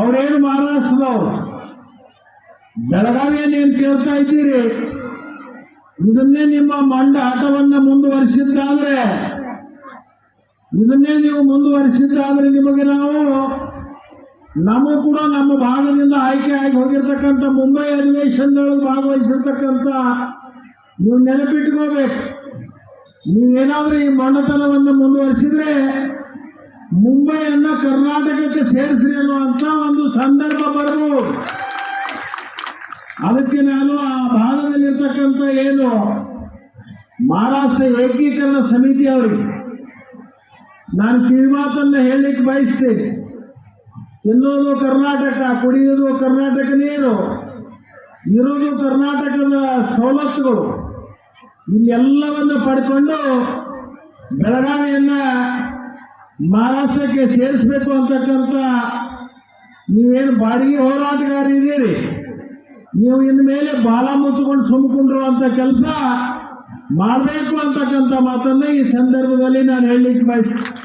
ಅವರೇನು ಮಹಾರಾಷ್ಟ್ರದವರು, ಬೆಳಗಾವಿಯಲ್ಲಿ ಏನು ಕೇಳ್ತಾ ಇದ್ದೀರಿ, ಇದನ್ನೇ ನಿಮ್ಮ ಮಂಡ ಆಟವನ್ನು ಮುಂದುವರಿಸಿದ್ದಾದ್ರೆ, ಇದನ್ನೇ ನೀವು ಮುಂದುವರಿಸಿದ್ದಾದ್ರೆ ನಿಮಗೆ ನಾವು ಕೂಡ ನಮ್ಮ ಭಾಗದಿಂದ ಆಯ್ಕೆ ಆಗಿ ಹೋಗಿರ್ತಕ್ಕಂಥ ಮುಂಬೈ ಅಧಿವೇಶನದೊಳಗೆ ಭಾಗವಹಿಸಿರ್ತಕ್ಕಂಥ ನೀವು ನೆನಪಿಟ್ಕೋಬೇಕು. ನೀವೇನಾದ್ರೂ ಈ ಮೊಂಡತನವನ್ನು ಮುಂದುವರಿಸಿದ್ರೆ ಮುಂಬೈಯನ್ನ ಕರ್ನಾಟಕಕ್ಕೆ ಸೇರಿಸ್ರಿ ಅನ್ನುವಂಥ ಒಂದು ಸಂದರ್ಭ ಬರ್ಬೋದು. ಅದಕ್ಕೆ ನಾನು ಆ ಭಾಗದಲ್ಲಿರ್ತಕ್ಕಂಥ ಏನು ಮಹಾರಾಷ್ಟ್ರ ಏಕೀಕರಣ ಸಮಿತಿ ಅವರಿಗೆ ನಾನು ಕಿವಿಮಾತನ್ನ ಹೇಳಲಿಕ್ಕೆ ಬಯಸ್ತೇನೆ. ತಿನ್ನೋದು ಕರ್ನಾಟಕ, ಕುಡಿಯೋದು ಕರ್ನಾಟಕ ನೀರು, ಇರೋದು ಕರ್ನಾಟಕದ ಸವಲತ್ತುಗಳು, ಇಲ್ಲೆಲ್ಲವನ್ನು ಪಡ್ಕೊಂಡು ಬೆಳಗಾವಿಯನ್ನ ಮಹಾರಾಷ್ಟ್ರಕ್ಕೆ ಸೇರಿಸಬೇಕು ಅಂತಕ್ಕಂಥ ನೀವೇನು ಬಾಡಿಗೆ ಹೋರಾಟಗಾರಿದ್ದೀರಿ, ನೀವು ಇನ್ನು ಮೇಲೆ ಬಾಲ ಮುಚ್ಚಿಕೊಂಡು ಸುಮ್ಕೊಂಡಿರುವಂಥ ಕೆಲಸ ಮಾಡಬೇಕು ಅಂತಕ್ಕಂಥ ಮಾತನ್ನು ಈ ಸಂದರ್ಭದಲ್ಲಿ ನಾನು ಹೇಳಲಿಕ್ಕೆ ಬಯಸ್ತೀನಿ.